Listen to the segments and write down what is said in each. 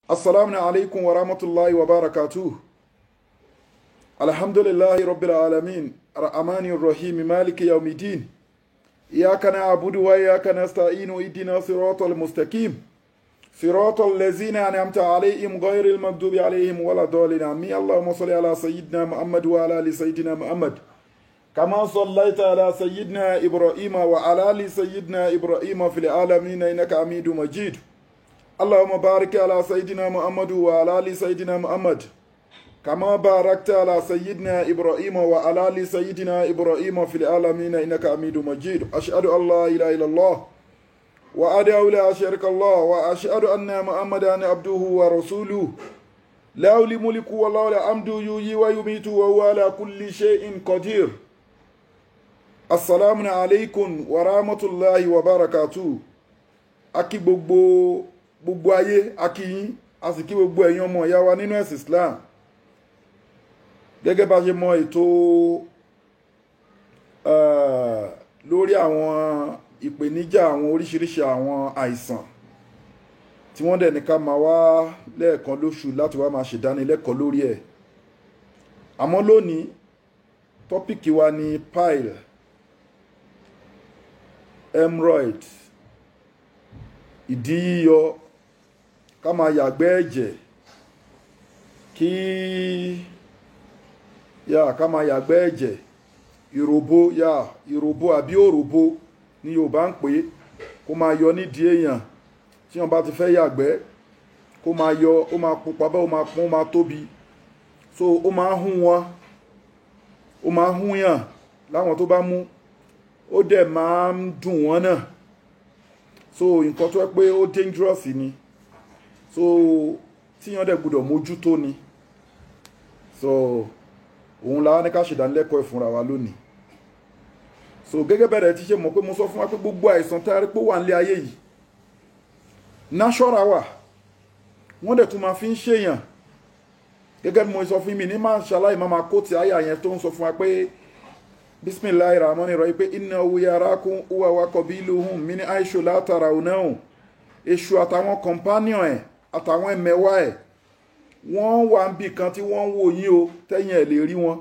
Assalamu alaikum wa rahmatullahi wa barakatuh. Alhamdulillahi rabbil alamin. Ar-Rahmanir Rahim Maliki yawmiddin. Iyyaka na'budu wa iyyaka nasta'inu ihdina siratal mustaqim. Siratal ladzina an'amta alaihim ghayril maghdubi alaihim waladdallin. Amin. Allahumma salli ala sayyidina Muhammad wa ala ali sayyidina Muhammad. Kama sallaita ala sayyidina Ibrahim wa ala ali sayyidina Ibrahim fil alamin innaka Hamidum Majid. اللهم بارك على سيدنا محمد وعلى ال سيدنا محمد كما باركت على سيدنا ابراهيم وعلى ال سيدنا ابراهيم في العالمين انك حميد مجيد. اشهد ان لا اله الا الله وحده لا شريك له واشهد ان محمدا عبده ورسوله له الملك وله الحمد يحيي ويميت وهو على كل شيء قدير. السلام عليكم ورحمه الله وبركاته. Aki gbogbo ayé akíyín a sì kí gbogbo ẹ̀yin ọmọ ìyá wa nínú ẹ̀sìn Islam gẹ́gẹ́ bá ṣe mọ ètò lórí àwọn ìpèníjà àwọn oríṣiríṣi àwọn àìsàn tí wọ́n dẹ̀ ní ká máa wá lẹ́ẹ̀kan lóṣù láti wá máa ṣèdánilẹ́kọ̀ọ́ lórí ẹ̀. Àmọ́ lónìí tọ́pìkì wa ni pile, hemorrhoid, ìdí yíyọ, ká máa yàgbẹ́ ẹ̀jẹ̀, ká máa yàgbẹ́ ẹ̀jẹ̀, ìròbó àbí òròbó ni Yorùbá ń pè é, kó máa yọ nídìí èèyàn tí wọ́n bá ti fẹ́ yàgbẹ́, kó máa yọ, ó máa pupa bẹ́ẹ̀, ó máa pọ́n, ó máa tóbi, so ó máa ń hún wọn, ó máa ń hún yàn láwọn tó bá mú, ó dẹ̀ máa ń dùn wọ́n náà, so nǹkan tó yẹ pé ó dangerous ni, so tíyàn dẹ̀ gbọ́dọ̀ mójútó ni, so òun la ní ká ṣèdánilẹ́kọ̀ọ́ ìfúnra wa lónìí. So gẹ́gẹ́ bẹ̀rẹ̀ tí ṣe mọ̀ pé mo sọ fún wa pé gbogbo àìsàn tá a rí pé wà nílé ayé yìí natural wà, wọ́n dẹ̀ tún máa fi ń ṣèyàn, gẹ́gẹ́ bí mo sọ fún mi ní máa ṣaláì máa kó ti àyà yẹn tó ń sọ fún wa pé bisimilahi rahmani rahim pé innahu yarakum huwa wa qabiluhum min haythu la tarawnahum. Èṣù àtàwọn companion ẹ̀ àtàwọn ẹ̀mẹ̀wá ẹ̀ wọ́n wà níbì kan tí wọ́n ń wò yín o, tẹ́yìn ẹ̀ lè rí wọn.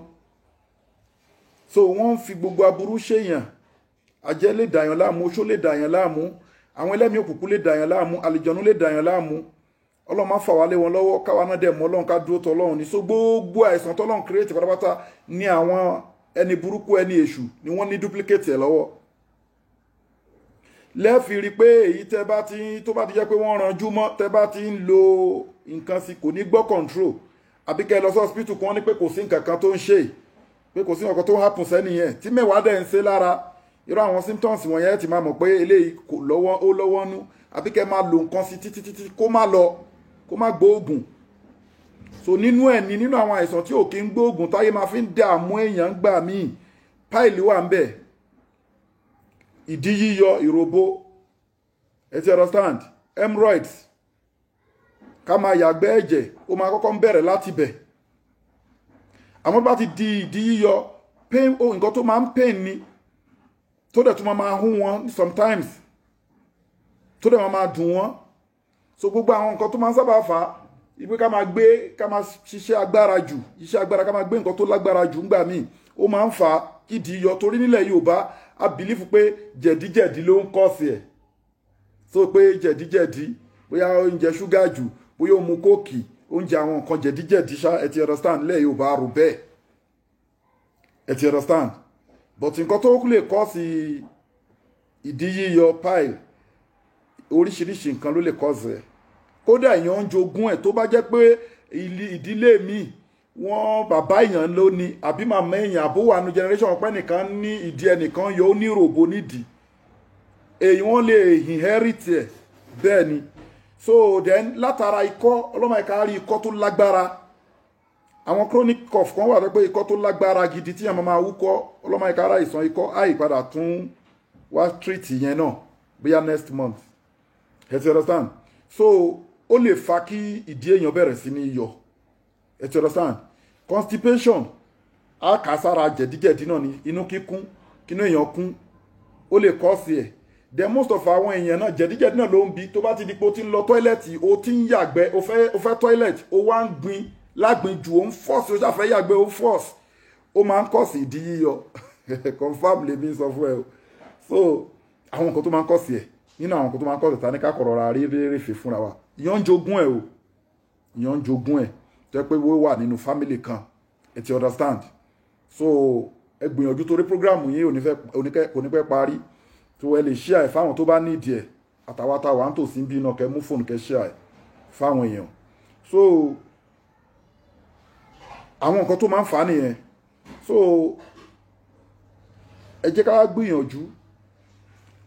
So wọ́n ń fi gbogbo aburú ṣèyàn, àjẹ́ lè dàyàn láàmú, oṣó lè dàyàn láàmú, àwọn ẹlẹ́mìí òkùnkùn lè dàyàn láàmú, àlìjọ̀nú lè dàyàn láàmú. Ọlọ́run má fà wá lé wọn lọ́wọ́, káwa náà dẹ̀ mọ́ Ọlọ́run, ká dúró tọ́lọ́run ní. So gbogbo àìsàn tọ́lọ́run create pátápátá ní àwọn ẹni burúkú ẹni èṣù ni wọ́n ní duplicate ẹ̀ lọ́wọ́. Lẹ́ẹ̀fì rí pé èyí tó bá ti jẹ́ pé wọ́n ranjú mọ́, tẹ́ bá ti ń lo nǹkan sí kò ní gbọ́ control, àbí kẹ́ lọ sí hospital kan ní pé kò sí nǹkan kan tó ń ṣe, pé kò sí nǹkan tó ń happen sẹ́niyẹn tí mẹ́wàá dẹ̀ ń ṣe lára, irú àwọn symptoms wọ̀nyẹn ti máa mọ̀ pé eléyìí kò lọ́wọ́, ó lọ́wọ́ nú, àbí kẹ́ máa lo nǹkan sí títí kó má lọ, kó má gbóògùn. So nínú ẹ̀ ni nínú àwọn àìsàn tí ò kí ń gbóògùn táyé máa fi ń dààmú èèyàn gbà míì, pile wà ń bẹ̀, ìdí yíyọ, ìròbó, ẹ ti understand, hemorrhoids, ká máa yàgbẹ́ ẹ̀jẹ̀, ó máa kọ́kọ́ ń bẹ̀rẹ̀ láti bẹ̀. Àmọ́ bá ti di ìdí yíyọ, pain, nǹkan tó máa ń pain ni, tó dẹ̀ tún máa hún wọn sometimes, tó dẹ̀ máa dùn wọn. So gbogbo àwọn nǹkan tó máa ń sábà fà á, ibi ká máa ṣiṣẹ́ agbára jù, iṣẹ́ agbára, ká máa gbé nǹkan tó lágbára jù ńgbà míì, ó máa ń fà á kí ìdí yíyọ. Torí nílẹ̀ Yorùbá a bìlífù pé jẹ̀díjẹ̀dí ló ń kọ́ọ̀sì ẹ̀, so pé jẹ̀díjẹ̀dí, bóyá oúnjẹ ṣúgà jù, bóyá ó mu kóòkì, oúnjẹ àwọn nǹkan jẹ̀díjẹ̀dí ṣá, ẹ ti understand, nílẹ̀ Yorùbá rò bẹ́ẹ̀, ẹ ti understand. But nǹkan tó lè kọ́ọ̀sì ìdí yíyọ pile, oríṣiríṣi nǹkan ló lè kọ́ọ̀sì ẹ̀. Kódà èèyàn ń jogún ẹ̀, tó bá jẹ́ pé ìdílé mi wọ́n bàbá èèyàn ló ní, àbí màmá èèyàn, àbó wà nù generation ọ̀pẹ́ nìkan ní ìdí ẹnìkan yọ ó ní ròbó nídìí, èyí wọ́n lè inherit ẹ̀ bẹ́ẹ̀ ni. So then látara ikọ́, ọlọ́mọ ẹ̀ka rí ikọ́ tó lágbára, àwọn chronic cough kan wà pé ikọ́ tó lágbára gidi tí àwọn máa wúkọ́, ọlọ́mọ ẹ̀ka ara ìsàn ikọ́ àìpadà tún wá treat yẹn náà bóyá next month, ẹ ti understand. So ó lè fa kí ìdí èèyàn bẹ̀rẹ̀ sí ní yọ, ẹ ti understand. Constipation, a kà sára jẹ̀díjẹ̀dí náà ni, inú kíkún, kínú èèyàn kún, ó lè cause ẹ̀. then most of àwọn èèyàn náà jẹ̀díjẹ̀dí náà ló ń bi tó bá ti di pé o ti ń lọ tọ́ílẹ̀tì o ti ń yàgbẹ́ o fẹ́ tọ́ílẹ̀tì o wá ń gbin lágbin jù o ń force o ṣàfẹ́ yàgbẹ́ o force ó máa ń kọ̀sì ìdí yíyọ confam lèmi sọ fún ẹ o so àwọn nǹkan tó máa ń kọ̀sì ẹ̀ nínú àwọn nǹkan tó máa ń kọ̀sì ta ní ká kọ̀rọ̀ ra rí fi fúnra wa ìyàn ń jogún ẹ̀ o ìyàn ń jogún ẹ̀ tó yẹ pé wọ́n wà nínú family kan ẹ ti understand so ẹ gbìyànjú torí programu yìí kò ní pẹ́ parí tó ẹ lè share ẹ̀ fáwọn tó bá nídìí ẹ̀ àtàwátà wà ń tòsí bí iná kẹ mú fóònù kẹ share ẹ̀ fáwọn èèyàn so àwọn nǹkan tó máa ń fà á nìyẹn so ẹ jẹ́ ká gbìyànjú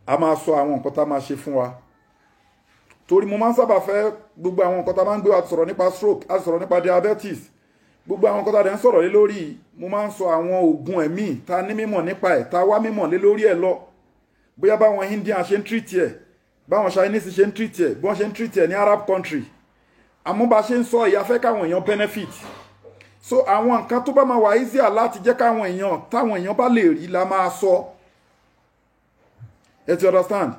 a máa sọ àwọn nǹkan tá a máa ṣe fún wa torí mo máa ń sábà fẹ́ gbogbo àwọn nǹkan tá a máa ń gbé wa sọ̀rọ̀ nípa stroke a sọ̀rọ̀ nípa diabetes gbogbo àwọn nǹkan tá a dẹ̀ ń sọ̀rọ̀ lé lórí mo máa ń sọ àwọn oògùn ẹ̀mí tá a ní mímọ̀ nípa ẹ̀ tá a wá mímọ̀ lé lórí ẹ̀ lọ bóyá báwọn Indian ṣe ń treat ẹ̀ báwọn Chinese ṣe ń treat ẹ̀ bí wọ́n ṣe ń treat ẹ̀ ní Arab country àmọ́ bá ṣe ń sọ ìyá fẹ́ káwọn èèyàn benefit so àwọn nǹkan tó bá máa wà easier láti jẹ́ káwọn èèyàn táwọn èèyàn bá lè rí la máa sọ ẹ ti understand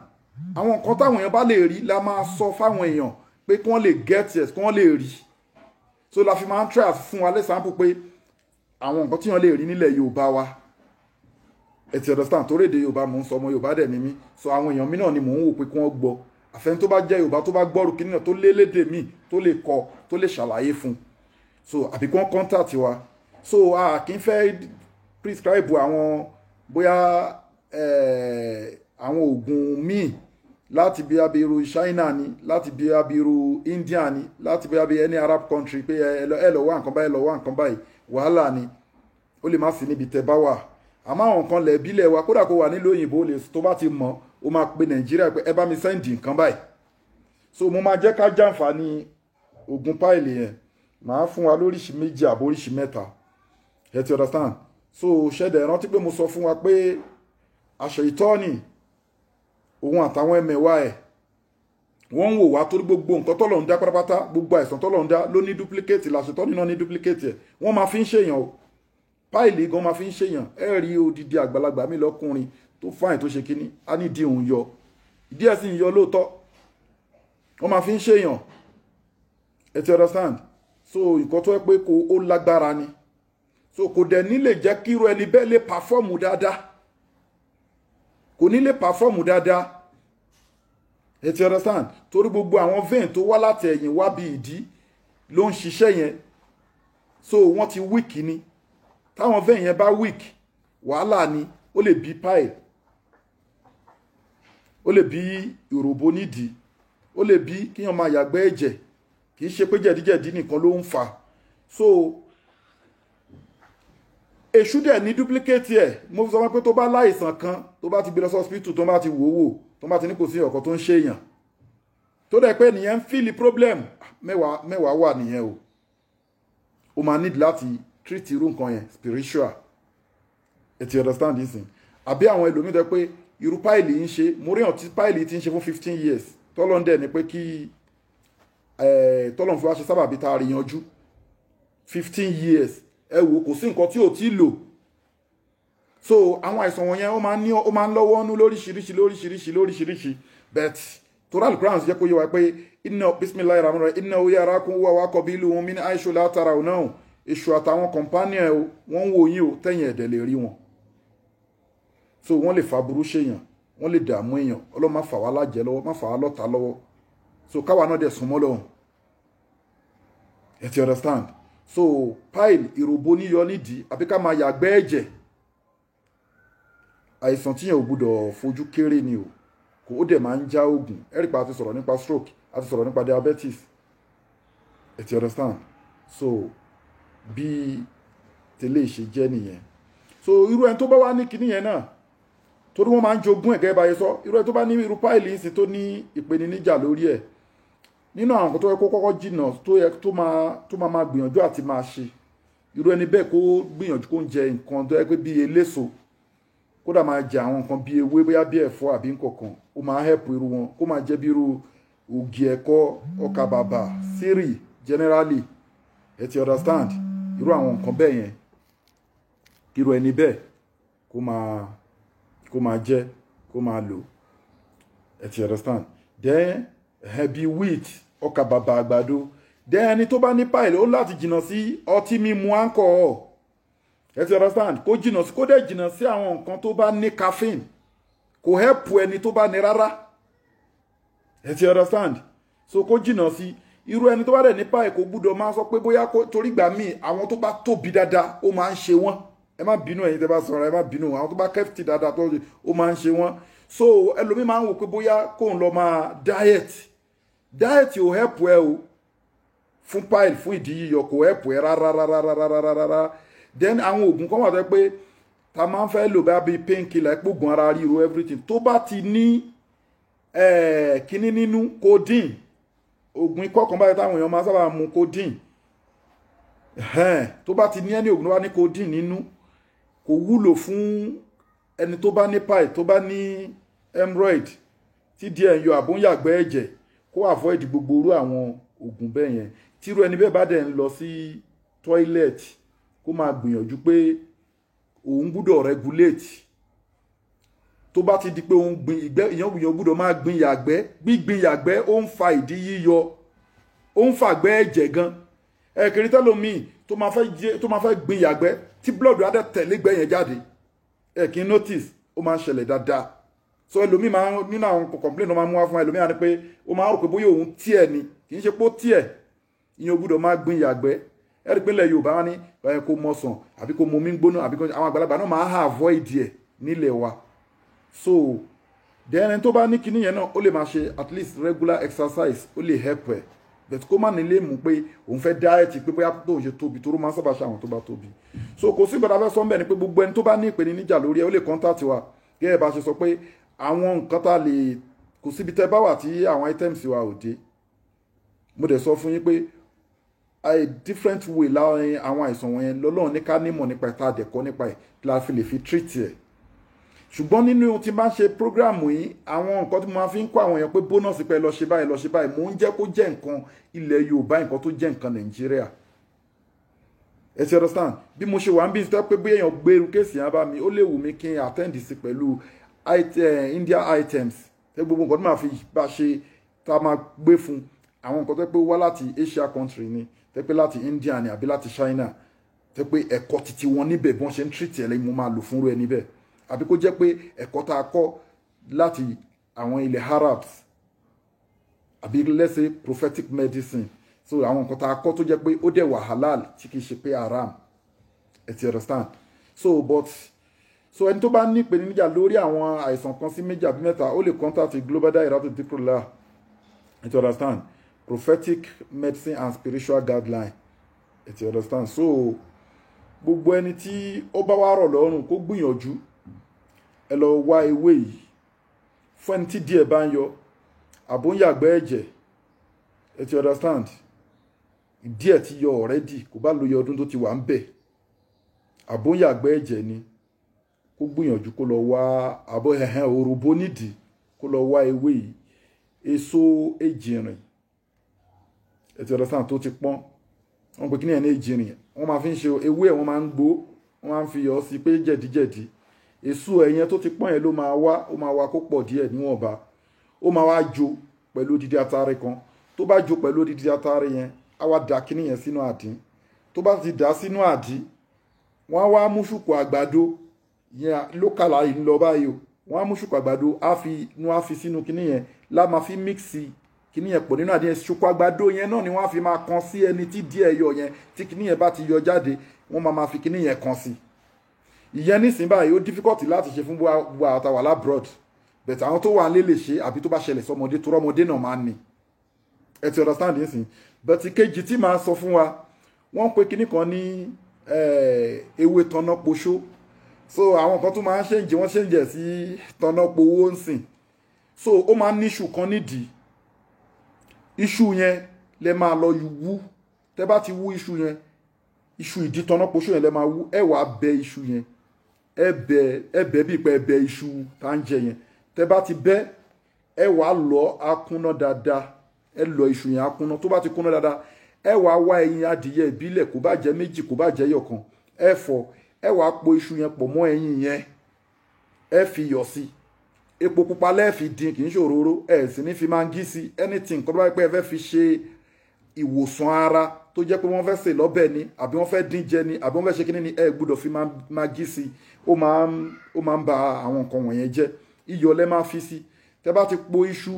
àwọn nǹkan táwọn èèyàn bá lè rí la máa sọ fáwọn èèyàn pé kí wọ́n lè get yes kí wọ́n lè rí so la fi máa ń try fún wa lẹ́sàmpù pé àwọn nǹkan tí wọ́n lè rí nílẹ̀ Yorùbá wa ẹ ti understand torí èdè Yorùbá mò ń sọ ọmọ Yorùbá dẹ̀ ní mí so àwọn èèyàn mi náà ni mò ń wò pé kí wọ́n gbọ́ àfẹn tó bá jẹ́ Yorùbá tó bá gbọ́rù kí nínú tó lé lédè míì tó lè kọ tó lè ṣàlàyé fún so àbí kí wọ́n contact wa so a kì í fẹ́ prescribe àwọn bóyá àwọn oògùn míì láti bí abiru China ni láti bí abiru India ni láti bí abiru any Arab country pé ẹ lọ wá nǹkan báyìí lọ wá nǹkan báyìí wàhálà ni ó lè má sí níbi tẹ́ bá wà àmọ́ àwọn nǹkan lẹ̀bílẹ̀ wa kódà kó wà nílùú òyìnbó lè tó bá ti mọ̀ ó máa pe Nàìjíríà pé ẹ bá mi sẹ́ndì nǹkan báyìí so mo máa jẹ́ ká jàǹfààní oògùn páìlì yẹn màá fún wa lóríṣi méjì àbóríṣi mẹ́ta ẹ ti understand so ṣẹ̀dẹ̀ rántí pé mo sọ fún wa pé àṣẹ ìtọ́ni òun àtàwọn ẹmẹ̀wà ẹ̀ wọ́n ń wò wá torí gbogbo nǹkan tọ́lọ̀ ń dá pátápátá gbogbo àìsàn tọ́lọ̀ ń dá ló ní duplicate làṣetọ́ni náà ní duplicate ẹ̀ wọ́n máa fi ń ṣèyàn o páìlì gan máa fi ń ṣèyàn ẹ rí odidi àgbàlagbà mi lọ́kùnrin tó fáìn tó ṣe kíní á ní ìdí òun yọ ìdí ẹ̀ sì ń yọ lóòótọ́ wọ́n máa fi ń ṣèyàn ẹ ti understand so nǹkan tó yẹ pé ó lágbára ni so kò dẹ̀ ní lè jẹ́ kíru ẹni bẹ́ẹ̀ lè pàfọ́ọ̀mù dáadáa kò ní lè pàfọ́ọ̀mù dáadáa ẹ ti understand torí gbogbo àwọn vein tó wá láti ẹ̀yìn wá bí ìdí ló ń ṣiṣẹ́ yẹn so wọ́n ti weak ni táwọn vein yẹn bá weak wàhálà ni ó lè bí pile ó lè bí ìròbó nídìí ó lè bí kíyàn máa yàgbẹ́ ẹ̀jẹ̀ kì í ṣe pé jẹ̀díjẹ̀dí nìkan ló ń fà so èṣù dẹ̀ ní duplicate ẹ̀ mo sọ pé tó bá láìsàn kan tó bá ti gbé lọ sí hospital tó bá ti wò tó bá ti ní kò sí ọ̀kan tó ń ṣe èèyàn tó dẹ̀ pé nìyẹn ń feel problem mẹ́wàá wà nìyẹn o máa need láti treat irú nǹkan yẹn spiritual ẹ ti understand this thing àbí àwọn ẹlòmíì tẹ́ pé irú páìlì ń ṣe mo rí ọ̀tí páìlì ti ń ṣe fún 15 years tọ́lọ́n dẹ̀ ni pé kí tọ́lọ́n fi wá ṣe sábàbí tá a rí yanjú 15 years ẹ wò kò sí nǹkan tí ò tí lò so àwọn àìsàn wọ̀nyẹn ó máa ń lọ́wọ́ nú lóríṣiríṣi but toral grounds jẹ́ kó yé wa pé inna bismillahir rahmanir rahim inna yarakum huwa wa qabiluhu min haythu la tarawnahu èṣù àtàwọn companion ẹ̀ wọ́n ń wò yín o tẹ̀yìn ẹ̀dẹ̀ lè rí wọn so wọ́n lè fa burú ṣèyàn wọ́n lè dààmú èèyàn ọlọ́run má fà wá lájẹ́ lọ́wọ́ má fà wá lọ́ta lọ́wọ́ so káwa náà dẹ̀ súnmọ́ lọ́hùn ẹ ti understand so pile ìròbó níyọ nídìí àbí ká máa yàgbẹ́ ẹ̀jẹ̀ àìsàn tíyẹn ò gbúdọ̀ fojú kéré ni o kò ó dẹ̀ máa ń já oògùn ẹ̀rí pa àti sọ̀rọ̀ nípa stroke àti sọ̀rọ̀ nípa diabetes ẹ ti understand so bí tẹ́lẹ̀ ṣe jẹ́ nìyẹn so irú ẹni tó bá wá ní kinní yẹn náà torí wọ́n máa ń jogún ẹ̀gẹ́ báyé sọ irú ẹni tó bá ní irú páìlì ń sin tó ní ìpèníjà lórí ẹ̀ nínú àwọn nǹkan tó yẹ kó kọ́kọ́ jìnnà tó máa gbìyànjú àti máa ṣe irú ẹni bẹ́ẹ̀ kó gbìyànjú kó ń jẹ nǹkan tó yẹ pé bí eléso kódà máa jẹ àwọn nǹkan bí ewé bóyá bí ẹ̀fọ́ àbí nǹkankan ó máa help irú wọn kó máa jẹ bí irú ògì ẹ̀kọ ọkà bàbà sírì generally ẹ ti understand irú àwọn nǹkan bẹ́ẹ̀ yẹn irú ẹni bẹ́ẹ̀ kó máa jẹ kó máa lò ẹ ti understand then bí wheat ọkà bàbà àgbàdo then ẹni tó bá ní pile ó láti jìnnà sí ọtí mímu alcohol ẹ ti understand kó jìnnà sí kó dẹ̀ jìnnà sí àwọn nǹkan tó bá ní caffeine kò help ẹni tó bá ní rárá ẹ ti understand so kó jìnnà sí irú ẹni tó bá dẹ̀ ní pile kò gbúdọ̀ máa sọ pé bóyá torí gbà míì àwọn tó bá tóbi dáadáa ó máa ń ṣe wọ́n ẹ má bínú ẹ̀yin tẹ́ bá sọ̀rọ̀ ẹ má bínú àwọn tó bá kẹ́fìtì dáadáa tó ó máa ń ṣe wọ́n so ẹlòmíì máa ń wò pé bóyá kóun lọ máa diet ò help ẹ o fún pile fún ìdí yíyọ kò help ẹ rárá then àwọn oògùn kan wà tó pé ta máa ń fẹ́ lò bá bíi painkiller gbógun ara ríro everything tó bá ti ní kíní nínú codeine oògùn ikọ́ kan báyìí táwọn èèyàn máa sábà mu codeine tó bá ti ní ẹni oògùn tó bá ní codeine nínú kò wúlò fún ẹni tó bá ní pile tó bá ní hemorrhoid tí díẹ̀ ń yọ àbóyàgbẹ́ ẹ̀jẹ̀ kó avoid gbogbo irú àwọn oògùn bẹ́ẹ̀ yẹn tírú ẹni bẹ́ẹ̀ bá dẹ̀ ń lọ sí toilet kó máa gbìyànjú pé òun gbúdọ̀ regulate tó bá ti di pé òun gbin ìgbẹ́ ìyàn gbúdọ̀ máa gbin yàgbẹ́ gbígbin yàgbẹ́ ó ń fa ìdí yíyọ ó ń fàgbẹ́ ẹ̀jẹ̀ gan ẹ̀kìrì tẹ́lómìn tó máa fẹ́ gbin yàgbẹ́ tí blood adẹ́ tẹ̀lé gbẹ́ yẹn jáde ẹ̀kì notice ó máa ń ṣẹlẹ̀ dáadáa so ẹlòmíì máa ń nínú àwọn complain máa ń mú wá fún ẹlòmíì àni pé ó máa ń rò pé bóyá òun tiẹ̀ ni kì í ṣe pé ó tiẹ̀ ìyẹn gbúdọ̀ máa gbin yàgbẹ́ ẹ̀rí pé ilẹ̀ Yorùbá wá ní kó mọ sàn àbí kó mọ omi gbóná àbí àwọn àgbàlagbà náà máa ń avoid ẹ̀ nílẹ̀ wa so then ẹni tó bá ní kinní yẹn náà ó lè máa ṣe at least regular exercise ó lè help ẹ̀ but kó má nílé mú pé òun fẹ́ diet pé bóyá tóun ṣe tóbi tó ló máa ń sábà ṣe àwọn tó bá tóbi so kò sí ìgbàdá fẹ́ sọ ń bẹ̀ ni pé gbogbo ẹni tó bá ní ìpèníjà lórí ẹ̀ ó lè contact wa gẹ́gẹ́ bá ṣe sọ pé àwọn nǹkan tá lè kò síbi tẹ́ bá wà tí àwọn items wa ò dé mo dẹ̀ sọ fún yín pé a different way láàrin àwọn àìsàn wọ̀nyẹn lọ́lọ́run ní ká nímọ̀ nípa ìta àdẹ̀kọ́ nípa ẹ̀ kí la fi lè fi treat ẹ̀ ṣùgbọ́n nínú tí máa ń ṣe program yìí àwọn nǹkan tí mo máa fi ń kọ́ àwọn èèyàn pé bónọ́ọ̀sì pé lọ ṣe báyìí mò ń jẹ́ kó jẹ́ nǹkan ilẹ̀ Yorùbá nǹkan tó jẹ́ nǹkan Nàìjíríà ẹ ti understand bí mo ṣe wà ń bí sọ pé bí èèyàn gbé irú kéèsì yẹn bá mi ó lè wù mí kí n attend sí pẹ̀lú India items tẹ gbogbo nǹkan tó máa fi bá ṣe tá a máa gbé fún àwọn nǹkan tó pé wá láti Asia country ni tẹ pé láti India ni àbí láti China tẹ pé ẹ̀kọ́ titi wọn níbẹ̀ bí wọ́n ṣe ń treat ẹ̀ lẹ́yìn mo máa lò fúnrú ẹ níbẹ̀ àbí kó jẹ́ pé ẹ̀kọ́ tá a kọ́ láti àwọn ilẹ̀ Arabs àbí let's say prophetic medicine so àwọn nǹkan tá a kọ́ tó jẹ́ pé ó dẹ̀ wà halal tí kì í ṣe pé haram ẹ ti understand so ẹni tó bá ní ìpèníjà lórí àwọn àìsàn kan sí méjì àbí mẹ́ta ó lè contact Global Dahiratu Dhikrlahi ẹ ti understand prophetic medicine and spiritual guideline ẹ ti understand so gbogbo ẹni tí ó bá wá rọ̀ lọ́rùn kó gbìyànjú ẹ lọ wá ewé yìí fún ẹni tí díẹ̀ bá ń yọ àbó ń yàgbẹ́ ẹ̀jẹ̀ ẹ ti understand díẹ̀ ti yọ already kò bá lóye ọdún tó ti wà ń bẹ̀ àbó ń yàgbẹ́ ẹ̀jẹ̀ ni kó gbìyànjú kó lọ wá àbó òròbó nídìí kó lọ wá ewé yìí èso ejìrìn ẹ ti understand tó ti pọ́n wọ́n pè kí ní ẹ̀ ní ejìrìn wọ́n máa fi ń ṣe ewé ẹ̀ wọ́n máa ń gbó wọ́n máa ń fi yọ sí pé jẹ̀díjẹ̀dí èso ẹ̀yẹn tó ti pọ́n yẹn ló máa wá kó pọ̀ díẹ̀ níwọ̀nba ó máa wá jó pẹ̀lú odidi atare kan tó bá jó pẹ̀lú odidi atare yẹn á wá da kíní yẹn sínú àdín tó bá ti dà sínú àdín wọ́n á wá mú ṣùkú àgbàdo yẹn lókàlà yìí ń lọ báyìí o wọ́n á mú ṣùkú àgbàdo á fi sínú kíní yẹn lá máa fi mixi kíní yẹn pọ̀ nínú àdín yẹn ṣùkú àgbàdo yẹn náà ni wọ́n á fi máa kan sí ẹni tí díẹ̀ yọ yẹn tí kíní yẹn bá ti yọ jáde wọ́n máa fi kíní yẹn kan sí ìyẹn nísìnyí báyìí ó difficult láti ṣe fún gbogbo àtàwà labroad but àwọn tó wà nílé lè ṣe àbí tó bá ṣẹlẹ̀ sọmọdé tó rọmọdé náà máa ń ní ẹ ti understand nísìnyí but kejì tí màá sọ fún wa wọ́n pe kíní kan ní ewé tọ́nà poṣó so àwọn kan tó máa ń ṣèǹjẹ wọ́n ṣèǹjẹ sí tọ́nà powó ń sìn so ó máa ń ní iṣu kan nídìí iṣu yẹn lẹ máa lọ wú tẹ bá ti wú iṣu yẹn iṣu ìdí tọ́nà poṣó yẹn lẹ máa wú ẹ wàá bẹ iṣu yẹn ẹ bẹ bí pé ẹ bẹ iṣu tá ń jẹ yẹn tẹ bá ti bẹ ẹ wàá lọ akúnná dáadáa ẹ lọ iṣu yẹn akúnná tó bá ti kúnná dáadáa ẹ wàá wá ẹyin adìyẹ ìbílẹ̀ kó bá jẹ méjì kó bá jẹ yọkan ẹ fọ ẹ wàá po iṣu yẹn pọ̀ mọ́ ẹyin yẹn ẹ fi iyọ̀ sí epo pupa lẹ́ẹ̀fi dín kì í ṣe òróró ẹ̀ sì ní fi magí sí anything kọ́ tó bá pẹ́ ẹ fẹ́ fi ṣe ìwòsàn ara tó jẹ́ pé wọ́n fẹ́ sè lọ́bẹ̀ ni àbí wọ́n fẹ́ dín jẹ ni àbí wọ́n fẹ́ ṣe kíní ni ẹ gbọ́dọ̀ fi magí sí ó máa ń ba àwọn nǹkan wọ̀nyẹn jẹ́ iyọ̀ lẹ́ máa fi sí tẹ́ bá ti po iṣu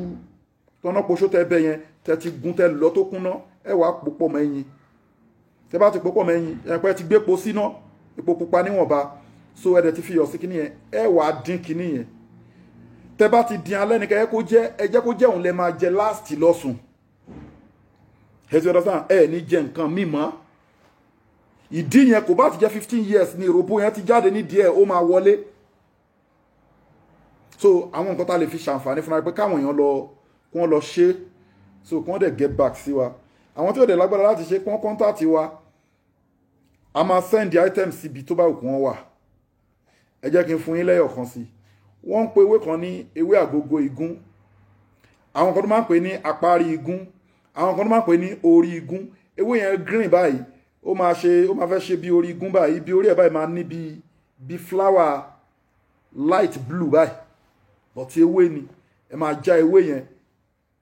tọ́nà poṣó tẹ́ bẹ́ yẹn tẹ́ ti gun tẹ́ lọ tó kúnná ẹ wàá pò pọ̀ mẹ́yìn tẹ́ bá ti pò pọ̀ mẹ́yìn ẹ̀pẹ́ ti gbépo síná epo pupa níwọ̀nba so ẹ̀dẹ̀ ti fi yọ̀ sí kíní yẹn ẹ wàá dín kíní yẹn tẹ́ bá ti dín alẹ́ nìkan ẹ jẹ́ kó jẹ́ òun lẹ máa jẹ last lọ́sùn ẹ ti understand ẹ ní jẹ nǹkan mímọ́ ìdí yẹn kò bá ti jẹ́ 15 years ní ìròbó yẹn ti jáde ní díẹ̀ ó máa wọlé so àwọn nǹkan tá lè fi ṣàǹfààní fúnra pé káwọn èèyàn kí wọ́n lọ ṣe so kí wọ́n dẹ̀ get back sí wa àwọn tí ó dẹ̀ lágbára láti ṣe kí wọ́n contact wa a máa send the items síbi tó bá òkú wọn wà ẹ jẹ́ kí n fún yín lẹ́yọ̀ kan sí wọ́n ń pe ewé kan ní ewé àgógó igún àwọn kan tó máa ń pè ní àparí igún àwọn kan tó máa ń pè ní orí igún ewé yẹn green báyìí ó máa fẹ́ ṣe bí orí igún báyìí bí orí ẹ̀ báyìí máa ní bí flower light blue báyìí but ewé ni ẹ máa já ewé yẹn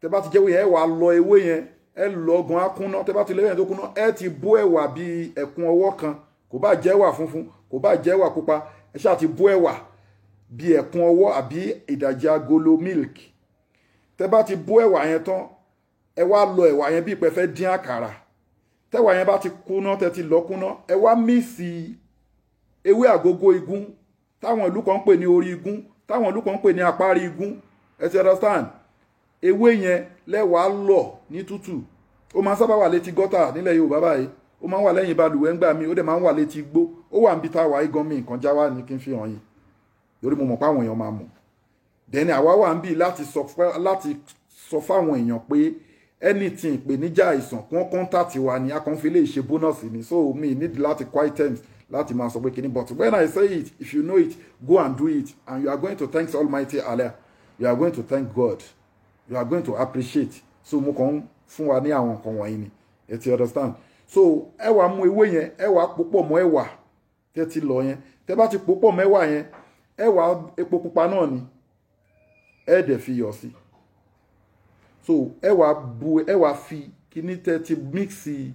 tẹ bá ti jẹ́ ewé yẹn ẹ wà lọ ewé yẹn ẹ lọ gan akúnná tẹ bá ti lẹ́yìn tó kúnná ẹ ti bó ẹ̀wà bí ẹ̀kún ọwọ́ kan kò bá jẹ́ ẹ̀wà funfun kò bá jẹ́ ẹ̀wà pupa ẹ ṣáà ti bó ẹ̀wà bí ẹ̀kún ọwọ́ àbí ìdajì agolo milk tẹ bá ti bó ẹ̀wà yẹn tán ẹ wá lọ ẹ̀wà yẹn bí ìpẹ́ fẹ́ dín àkàrà tẹ́wà yẹn bá ti kúnná tẹ́ ti lọ kúnná ẹ wá míìsì ewé àgógó igún táwọn ìlú kan ń pè ní orí igún táwọn ìlú kan ń pè ní àparí igún ẹ ti understand ewé yẹn lẹ́wàá lọ̀ ní tútù ó máa ń sábà wà létí gọ́tà nílẹ̀ Yorùbá báyìí ó máa ń wà lẹ́yìn balùwẹ̀ ńgbà mi ó dẹ̀ máa ń wà létí igbó ó wà níbi táwa igan mi nǹkan já wá ní kí n fi hàn yín lórí mo mọ̀ pé àwọn èèyàn máa mọ̀ dẹ́ni àwa wà ń bì láti sọ fáwọn èèyàn pé anything ìpèníjà àìsàn kí wọ́n contact wa ni a kàn fi lè ṣe bonus ni so me need láti quiet terms láti máa sọ pé kíní but when I say it if you know it go and do it and you are going to thank Almighty Allah you are going to thank God you are going to appreciate so mo kàn ń fún wa ní àwọn nǹkan wọ̀nyí ni ẹ ti understand so ẹ wá mú ewé yẹn ẹ wá pòpọ̀ mọ́ ẹ̀wà tẹ́ ti lọ yẹn tẹ́ bá ti pòpọ̀ mọ́ ẹ̀wà yẹn ẹ wá epo pupa náà ni ẹ dẹ̀ fi yọ̀ sí so ẹ wá fi kíní tẹ́ ti mixi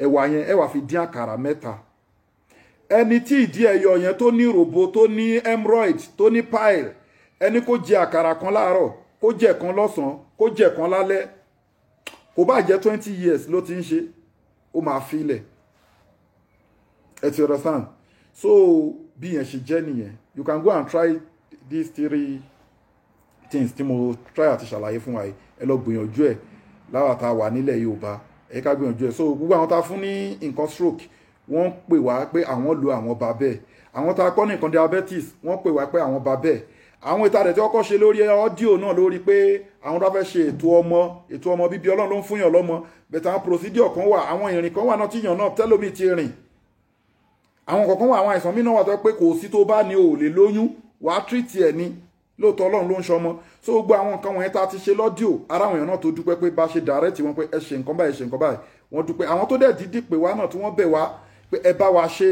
ẹ̀wà yẹn ẹ wá fi dín àkàrà mẹ́ta ẹni tí ìdí ẹ̀yọ yẹn tó ní ròbó tó ní hemorrhoid tó ní pile ẹni kó jẹ àkàrà kan láàárọ̀ kó jẹ kan lọ́sàn-án kó jẹ kan lálẹ́ kò bá jẹ́ 20 years ló ti ń ṣe ó máa fi ilẹ̀ ẹ ti understand so bí yẹn ṣe jẹ́ nìyẹn you can go and try these 3 things tí mo try àti ṣàlàyé fún wa yìí ẹ lọ gbìyànjú ẹ láwa tá a wà nílẹ̀ Yorùbá ẹ ká gbìyànjú ẹ so gbogbo àwọn tá a fún ní nǹkan stroke wọ́n pè wá pé àwọn lo àwọn bá bẹ́ẹ̀ àwọn tá a kọ́ ní nǹkan diabetes wọ́n pè wá pé àwọn bá bẹ́ẹ̀ àwọn ìta rẹ̀ tí wọ́n kọ́ ṣe lórí ọ́díò náà lórí pé àwọn tó fẹ́ ṣe ètò ọmọ bíbí Ọlọ́run ló ń fún yàn lọ́mọ bẹ̀tẹ̀ àwọn procedure kan wà àwọn ìrìn kan wà náà tíyàn náà tẹ́lómi ti rìn àwọn kọ̀ọ̀kan wà àwọn àìsàn mìíràn wà tó pé kò sí tó bá ní o lè lóyún wàá treat ẹ̀ ní lóòótọ́ Ọlọ́run ló ń ṣọmọ so gbogbo àwọn nǹkan wọ̀nyẹn tá a ti ṣe lọ́díò ara àwọn èèyàn náà tó dúpẹ́ pé bá ṣe direct wọn pé ẹ ṣe nǹkan báyìí ṣe nǹkan báyìí wọ́n dúpẹ́ àwọn tó dẹ̀ dídì pé wá náà tí wọ́n bẹ̀ wá pé ẹ bá wa ṣe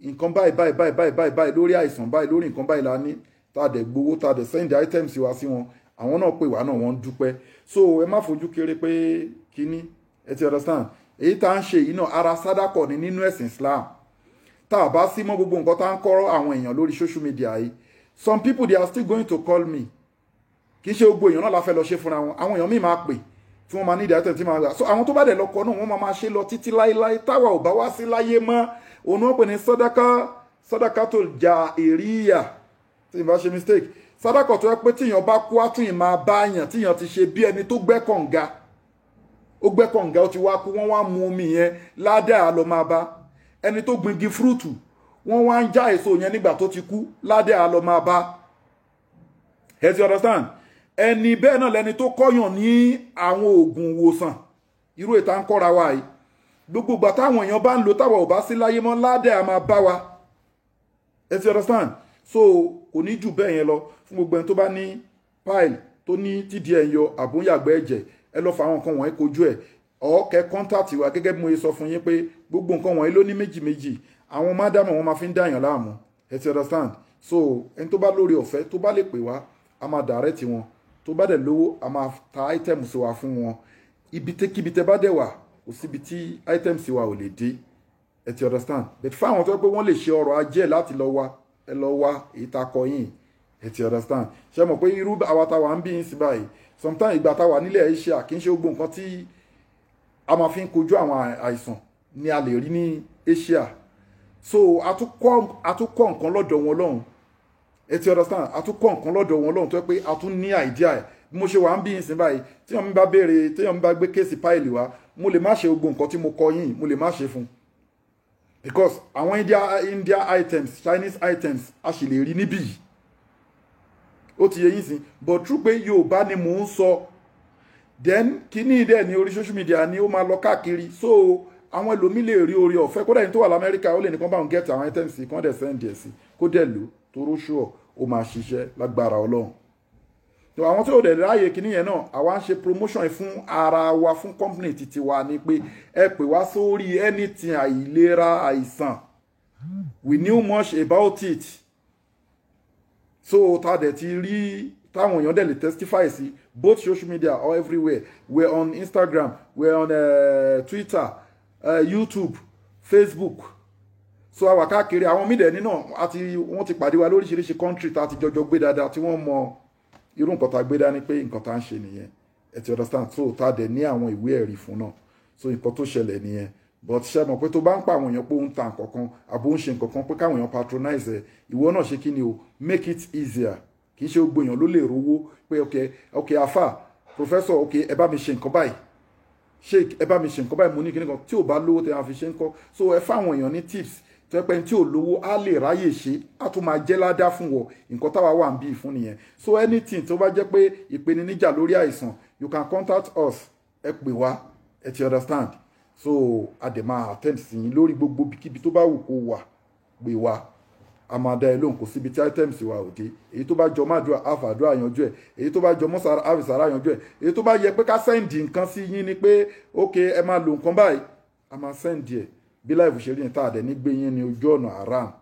nǹkan báyìí lórí àìsàn báyìí lórí nǹkan báyìí la ní tá a dẹ̀ gbowó tá a dẹ̀ send items wá sí wọn àwọn náà pè wá náà wọ́n dúpẹ́ so ẹ má fojú kéré pé kíní ẹ ti understand èyí tá à ń ṣe yìí náà ara sádàkọ̀ ni nínú ẹ̀sìn Islam tá a bá sí mọ́ gbogbo nǹkan tá à ń kọ́ àwọn èèyàn lórí social media yìí some people they are still going to call me kì í ṣe gbogbo èèyàn náà la fẹ́ lọ ṣe fúnra wọn àwọn èèyàn míì máa pè tí wọ́n máa ní ìdájọ́ tí máa gbà so àwọn tó bá dẹ̀ lọ́kọ náà wọ́n máa ṣe lọ títí láéláé táwa ò bá wá sí láyé mọ́ òun wọ́n pè ní sàdákà tó jà èríyà tí ìbá ṣe mistake sàdákà tó yẹ pé tíyàn bá kú àtúnyìn máa bá yàn tíyàn ti ṣe bí ẹni tó gbẹ́ kànga ó gbẹ́ kànga ó ti wá kú wọ́n wá mu omi yẹn ládàá lọ máa bá ẹni tó gbingi fúrúùtù wọ́n wá ń já èso yẹn nígbà tó ti kú ládàá lọ máa bá ẹ ti understand ẹni bẹ́ẹ̀ náà lẹni tó kọ́yàn ní àwọn oògùn ìwòsàn irú ìta ń kọ́ra wa yìí gbogbo ìgbà táwọn èèyàn bá ń lo táwa ò bá sí láyé mọ́ ládàá máa bá wa ẹ ti understand so kò ní jù bẹ́ẹ̀ yẹn lọ fún gbogbo ẹni tó bá ní pile tó ní tídìí ẹ̀ ń yọ àbúyàgbẹ́ ẹ̀jẹ̀ ẹ lọ fa àwọn nǹkan wọ̀nyí kojú ẹ̀ ọ̀ọ́kẹ́ kọ́ńtàtì wa gẹ́gẹ́ bí mo sọ fún yín pé gbogbo nǹkan wọ̀nyí ló ní méjì àwọn mádàmù wọn máa fi ń dàyàn láàmú ẹ ti understand so ẹni tó bá lórí ọ̀fẹ́ tó bá lè pè wá a máa direct wọn tó bá dẹ̀ lówó a máa ta item sí wa fún wọn kíbi tẹ́ bá dẹ̀ wà kò síbi tí item sí wa ò lè dé ẹ ti understand but fáwọn tó yẹ pé wọ́n lè ṣe ọrọ̀ ajé láti lọ wá ẹ lọ wá èyí tá a kọ yín ẹ ti understand ṣe mọ̀ pé irú àwa táwa ń bí yín sí báyìí sometimes ìgbà táwa nílẹ̀ Asia kì í ṣe gbogbo nǹkan tí a máa fi ń kojú àwọn àìsàn ni a lè rí ní Asia so a tún kọ́ nǹkan lọ́dọ̀ wọn lọ́hùn ẹ ti understand a tún kọ́ nǹkan lọ́dọ̀ wọn lọ́hùn tó yẹ pé a tún ní idea ẹ̀ bí mo ṣe wà ń bí yín sí báyìí tí wọ́n bá béèrè tí wọ́n bá gbé kéèsì páìlì wá mo lè má ṣe gbogbo nǹkan tí mo kọ yín mo lè má ṣe fún because àwọn India items Chinese items a sì lè rí níbí yìí ó ti yé yín sí but true pé Yorùbá ni mò ń sọ then kíní dẹ̀ ní orí social media ni ó máa lọ káàkiri so àwọn ẹlòmí lè rí orí ọ̀fẹ́ kódà ní tó wà lamẹ́ríkà ó lè ní kán bá wọn get àwọn items kan dẹ̀ send ẹ̀ sí kó dẹ̀ lò tó róṣùọ̀ ó máa ṣiṣẹ́ lágbára Ọlọ́run àwọn tí ó dẹ̀ ráàyè kíní yẹn náà àwa ń ṣe promotion fún ara wa fún company titi wa ni pé ẹ pè wá sórí anything àìlera àìsàn we knew much about it so ta dẹ̀ ti rí táwọn èèyàn dẹ̀ lè testify sí both social media or everywhere we're on Instagram we're on Twitter YouTube Facebook so àwa káàkiri àwọn mídẹ̀ nínú wọ́n ti pàdé wa lóríṣiríṣi country tá a ti jọjọ gbé dáadáa tí wọ́n mọ irú nǹkan tá a gbé dání pé nǹkan tá a ń ṣe nìyẹn ẹ ti understand so tá a dẹ̀ ní àwọn ìwé ẹ̀rí fún náà so nǹkan tó ṣẹlẹ̀ nìyẹn but ṣe mọ̀ pé tó bá ń pa àwọn èèyàn pé ó ń ta nǹkan kan àbó ń ṣe nǹkan kan pé káwọn èèyàn patronize ẹ̀ ìwọ náà ṣe kí ni o make it easier kì í ṣe gbogbo èèyàn ló lè rówó pé ok afa professor ok ẹ bá mi ṣe nǹkan báyìí sheik ẹ bá mi ṣe nǹkan báyìí mo ní kíní kan tí ò bá lówó tẹ máa fi ṣe ń kọ́ so ẹ fáwọn èèyàn ní tips tó yẹ pé tí ò lówó á lè ráyè ṣe á tún máa jẹ́ ládá fún wọ nǹkan táwa wà ń bí fún nìyẹn so anything tó bá jẹ́ pé ìpèníjà lórí àìsàn you can contact us ẹ pè wá ẹ ti understand so a dẹ̀ máa attend sí yín lórí gbogbo kíbi tó bá wù kó wà pè wá a máa dá ẹ lóhùn kò síbi tí items wa ò dé èyí tó bá jọ mádùá àfàdúrà yanjú ẹ èyí tó bá jọ mọ́sára àfìsára yanjú ẹ èyí tó bá yẹ pé ká sẹ́ǹdì nǹkan sí yín ni pé ok ẹ máa lo nǹkan báyìí a máa sẹ́ǹdì ẹ bí láìpẹ́ ṣe rí yẹn tá a dẹ̀ ní gbé yín ní ojú ọ̀nà haram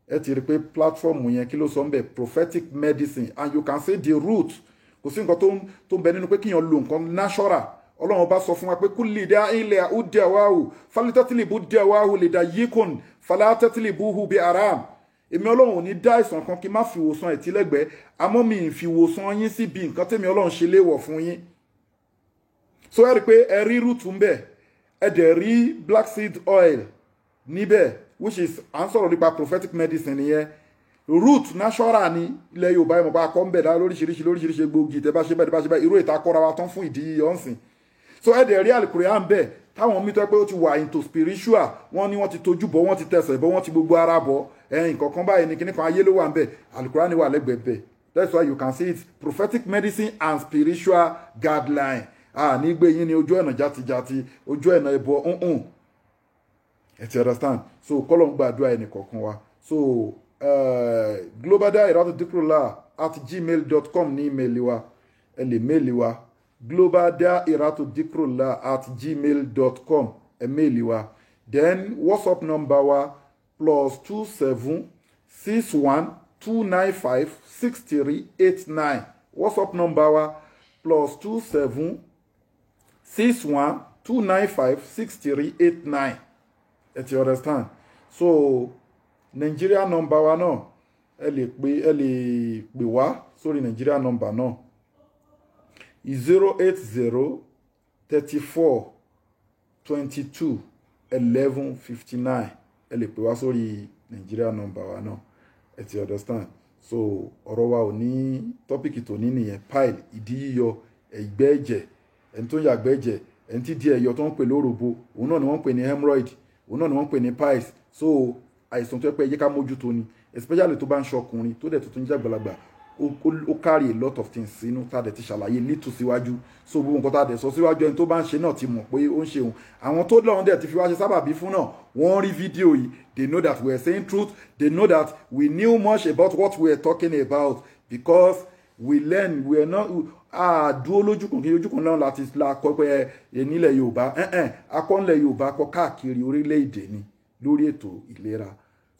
ẹ ti rí pé platform yẹn kí ló sọ ń bẹ prophetic medicine and you can say the root kò sí nǹkan tó ń bẹ nínú pé kíyàn lo nǹkan natural ọlọ́run bá sọ fún wa pé kúlì dá ilẹ̀ àúdẹ̀ wáhù falitẹ́tìlìbù dẹ̀ wáhù lè dá yíkùn falatẹ́tìlìbù hù bí haram èmi ọlọ́run ò ní dá àìsàn kan kí n má fi ìwòsàn ẹ̀ tí lẹ́gbẹ̀ẹ́ àmọ́ mi ì fi ìwòsàn yín síbi nǹkan tẹ́mi ọlọ́run ṣe léèwọ̀ fún yín so ẹ rí i pé ẹ rí rúùtù ń bẹ ẹ dẹ̀ rí black seed oil níbẹ̀ which is à ń sọ̀rọ̀ nípa prophetic medicine nìyẹn root natural ní ilẹ̀ yorùbá ẹ̀mọ̀pá akọ́ ń bẹ̀ dá lóríṣiríṣi gbòógì tẹ́ bá ṣe bẹ́ẹ̀ irú ìta kọ́ra wa tán fún ìdí yíyọ ǹsìn so ẹ dẹ̀ rí Al-Qur'an bẹ́ẹ̀ táwọn mi tọ́ pé ó ti wà into spiritual wọ́n ní wọ́n ti tojú bọ́ wọ́n ti tẹsẹ̀ bọ́ wọ́n ti gbogbo ara bọ́ nǹkan kan báyìí ní kíní kan ayé ló wà ń bẹ̀ Al-Qur'an wà lẹ́gbẹ̀ẹ́ bẹ́ẹ̀ that's why you can see it prophetic medicine and spiritual guideline ní gbé yín ní ojú ọ̀nà játijàti ojú ọ̀nà ẹbọ ẹ ti understand so kọ́lọ̀ ń gbàdúrà ẹnì kọ̀ọ̀kan wa so globaldahiratudikrullah@gmail.com ní email wa ẹ lè mail wa globaldahiratudikrullah@gmail.com ẹ mail wa then WhatsApp number wa +27612956389 WhatsApp number wa +27612956389 ẹ ti understand so Nigeria number wa náà ẹ lè pè wá sórí Nigeria number náà 08034221159 ẹ lè pè wá sórí Nigeria number wa náà ẹ ti understand so ọ̀rọ̀ wa ò ní tọ́pìkì tó ní nìyẹn pile ìdí yíyọ ẹ̀gbẹ́ ẹ̀jẹ̀ ẹni tó ń yàgbẹ́ ẹ̀jẹ̀ ẹni tí díẹ̀ yọ tó ń pè lóròbo òun náà ni wọ́n ń pè ní hemorrhoid òun náà ni wọ́n ń pè ní piles so àìsàn tó yẹ pé ẹ jẹ́ ká mójútó ni especially tó bá ń ṣọkùnrin tó dẹ̀ tuntun jẹ́ àgbàlagbà ó carry a lot of things sínú tá a dẹ̀ ti ṣàlàyé little síwájú so gbogbo nǹkan tá a dẹ̀ sọ síwájú ẹni tó bá ń ṣe náà ti mọ̀ pé ó ń ṣe òun àwọn tó lọ́wọ́n dẹ̀ ti fi wá ṣe sábàbí fún náà wọ́n rí fídíò yìí they know that we are saying truth they know that we knew much about what we are talking about because we learn we are not dúró lójúkùn kí ojúkùn náà láti la kọ́ pé nílẹ̀ Yorùbá akọ́nlẹ̀ Yorùbá kọ́ káàkiri orílẹ̀-èdè ni lórí ètò ìlera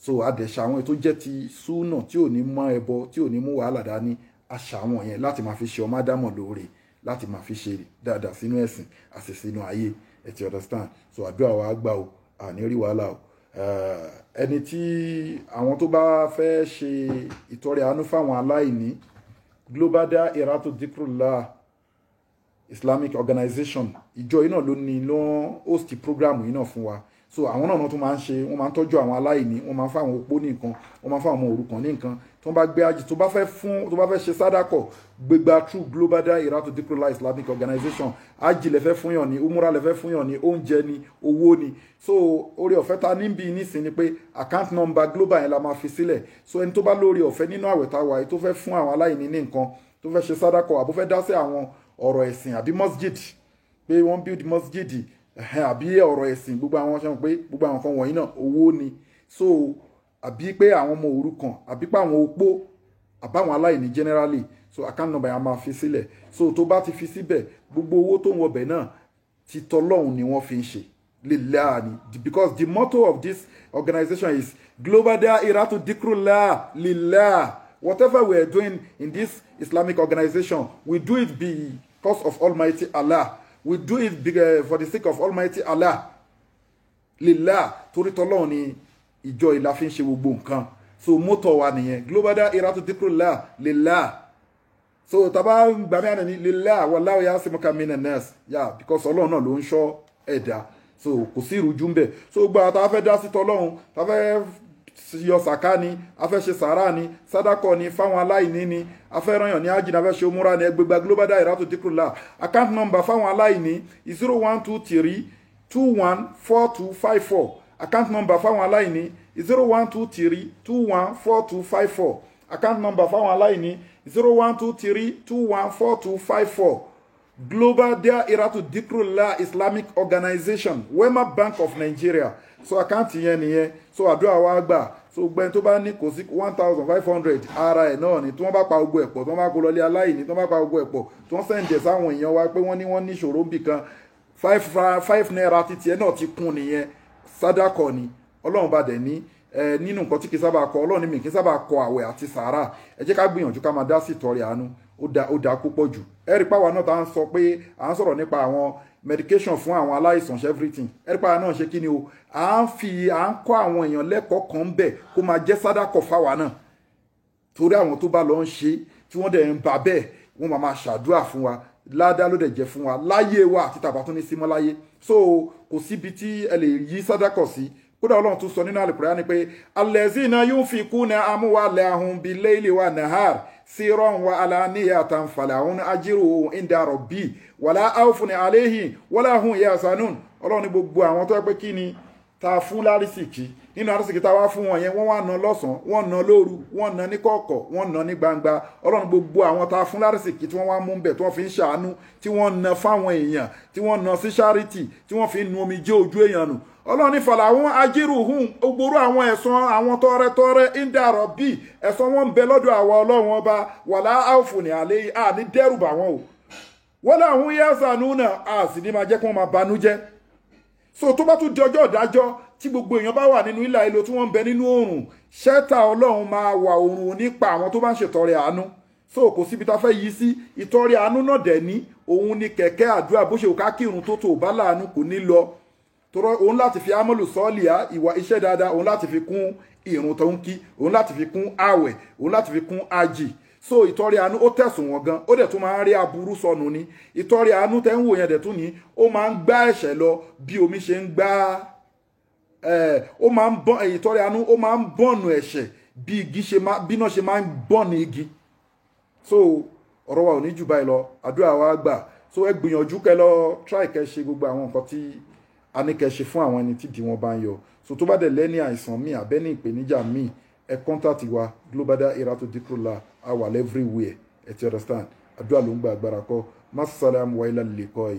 so àdẹ̀ṣà àwọn ètò jẹ́ ti súnà tí ò ní mọ ẹbọ tí ò ní mú wàhálà dání àṣà wọn yẹn láti máa fi ṣe ọmọ ádámọ̀ lóore láti máa fi ṣe dáadáa sínú ẹ̀sìn àti sínú ayé ẹ ti understand so àdúrà wa gbà o àní rí wàhálà o ẹni tí àwọn tó bá fẹ́ ṣe ìtọrẹ àánú fáwọn aláìní Global Dahiratu Dhikrlahi Islamic Organization ìjọ yìí náà ló ní ló host program yìí náà fún wa so àwọn náà tún máa ń ṣe wọ́n máa ń tọ́jú àwọn aláìní wọ́n máa ń fáwọn opó ní nǹkan wọ́n máa ń fáwọn ọmọ òrukàn ní nǹkan tó bá gbé ajì tó bá fẹ́ ṣe sádàkọ̀ gbégbá through Global Dahiratu Dhikrlahi Islamic Organization ajì lẹ́fẹ́ fún yàn ní umura lẹ́fẹ́ fún yàn ní oúnjẹ ní owó ní so orí ọ̀fẹ́ ta níbi nísìn ni pé account number global yẹn la máa fi sílẹ̀ so ẹni tó bá lórí ọ̀fẹ́ nínú àwẹ̀ tá a wà yìí tó fẹ́ fún àwọn aláìní ní nǹkan tó fẹ́ ṣe sádàkọ̀ àbó fẹ́ dá sí àwọn ọ̀rọ̀ ẹ̀sìn àbí masjid pé wọ́n build masjid àbí ọ̀rọ̀ ẹ̀sìn gbogbo àwọn ṣe pé gbogbo àwọn kan wọ̀nyí náà owó ni so àbí pé àwọn ọmọ òrukàn àbí pé àwọn opó àbáwọn aláìní generally so account number yẹn a máa fi sílẹ̀ so tó bá ti fi síbẹ̀ gbogbo owó tó ń wọbẹ̀ náà ti tọlọ́hun ni wọ́n fi ń ṣe lillah ni because the motto of this organization is Global Dahiratu Dhikrlahi lillah. Whatever we are doing in this Islamic organization, we do it because of Almighty Allah. We do it for the sake of Almighty Allah. Lillah, torí t'Ọlọ́run ni ìjọ ìlà fi ń ṣe gbogbo nǹkan. So motto wa nìyẹn. Global Dahiratu Dhikrlahi lillah. So taba gbàmí àná ni lillah wallahu ya'simuka minan nas. Yeah, because Ọlọ́run náà ló ń ṣọ́ ẹ̀dá. So kò sí ìrújú ńbẹ̀. So gba tá fẹ́ dá sí t'Ọlọ́run, tá fẹ́ yọ sàká ni a fẹ́ ṣe sàrà ni sádàkọ̀ ni fáwọn aláìní ni a fẹ́ rányàn ní ájì ni a fẹ́ ṣe òmúra ni ẹgbẹgbẹ Global Dahiratu Dhikrlahi account number fáwọn aláìní 0123214254 account number fáwọn aláìní 0123214254 account number fáwọn aláìní 0123214254 Global Dahiratu Dhikrlahi Islamic Organization Wema Bank of Nigeria so àkáǹtì yẹn nìyẹn so àdúrà wa gbà so gbẹ́ni tó bá ní kò sí 1500 ara ẹ̀ náà ni tí wọ́n bá pa gbogbo ẹ̀pọ̀ tí wọ́n bá kó lọlé aláìní tí wọ́n bá pa gbogbo ẹ̀pọ̀ tí wọ́n sẹ̀ǹdẹ̀ sáwọn èèyàn wa pé wọ́n ní ìṣòro ń bì kan 5 naira títí ẹ̀ náà ti kún nìyẹn sádàkọ̀ ni ọlọ́run bá dẹ̀ ní nínú nǹkan tí kì í sábà kọ ọlọ́run ní mi kì í sábà kọ àwẹ̀ àti sàárà ẹ jẹ́ ká gbìyànjú ká máa dá sí ìtọrẹ àánú ó dáa púpọ̀ jù ẹ rí pàwọn náà tá à ń sọ pé à ń sọ̀rọ̀ nípa àwọn medication fún àwọn aláìsàn everything ẹ rí pàwọn náà ṣe kí ni o à ń kọ́ àwọn èèyàn lẹ́kọ̀ọ́ kan bẹ̀ kó máa jẹ́ sádàkọ̀ fáwa náà torí àwọn tó bá lọ ń ṣe tí wọ́n dẹ̀ ń bà bẹ́ẹ̀ wọ́n máa ṣàdúrà fún wa ládàá ló dẹ̀ jẹ́ fún wa láyé wa àti tàbá tó ní símọ́ láyé so kò síbi tí ẹ lè yí sádàkọ̀ sí kódà ọlọ́run tún sọ nínú Al-Qur'ani pé allazina yunfikuna amwalahum bil-layli wan-nahar sirran wa alaniyatan falahum ajruhum inda rabbi wala khawfun alayhim wala hum yahzanun ọlọ́run ní gbogbo àwọn tó yẹ pé kí ni ta fún lárísìkí nínú àrísìkí ta wá fún wọn yẹn wọ́n wá ná lọ́sàn-án wọ́n ná lóru wọ́n ná ní kọ̀kọ̀ wọ́n ná ní gbangba ọlọ́run gbogbo àwọn ta fún lárísìkí tí wọ́n wá mú bẹ̀ tí wọ́n fi ń ṣàánú tí wọ́n ná fáwọn èèyàn tí wọ́n ná sí charity tí wọ́n fi ń nu omijé ojú èèyàn nù ọlọ́run ní falahum ajruhum ògbóró àwọn ẹ̀san àwọn tọrẹtọrẹ inda rabbi ẹ̀san wọn ń bẹ lọ́dọ̀ àwọn ọlọ́run ọba wala khawfun alayhim ní dẹ́rù bà wọ́n o wala hum yahzanuna sì ní máa jẹ́ kí wọ́n máa banújẹ́ so tó bá tún di ọjọ́ ìdájọ́ tí gbogbo èèyàn bá wà nínú ìlà ìlò tí wọ́n ń bẹ nínú oòrùn ṣẹ́ta ọlọ́run máa wà oòrùn nípa àwọn tó bá ń ṣètọrẹ àánú so kò síbi tá fẹ́ yí sí ìtọrẹ àánú náà dẹ̀ ní òun ni kẹ̀kẹ́ àdúrà bó ṣe òká kírun tó tó bá láàánú kò ní lọ tọrọ òun láti fi amọ́lù sọ́ọ̀lìá ìwà iṣẹ́ dáadáa òun láti fi kún ìrun tó ń kí òun láti fi kún àwẹ̀ òun láti fi kún àjì so ìtọrẹ àánú ó tẹ̀sùn wọn gan ó dẹ̀ tún máa ń rí aburú sọnù ni ìtọrẹ àánú tẹ́ ń wò yẹn dẹ̀ tún ní ó máa ń gbá ẹ̀ṣẹ̀ lọ bí omi ṣe ń gbá ó máa ń bọ́n ìtọrẹ àánú ó máa ń bọ́ọ̀nù ẹ̀ṣẹ̀ bí igi ṣe máa bí náà ṣe máa ń bọ́ọ̀nù igi so ọ̀rọ̀ wa ò ní jù báyìí lọ àdúrà wa gbà so ẹ gbìyànjú kẹ́ lọ try kẹ́ ṣe gbogbo àwọn nǹkan tí a ní kẹ́ ṣe fún àwọn ẹni tí wọn bá ń yọ so tó bá dẹ̀ lẹ́ni àìsàn míì àbẹ́ni ìpèníjà míì ẹ kọ́ńtàtì wa Global Dahiratu Dhikrlahi a wà everywhere ẹ ti understand àdúrà ló ń gba agbára kọ́ masalaam wa ilal liqai.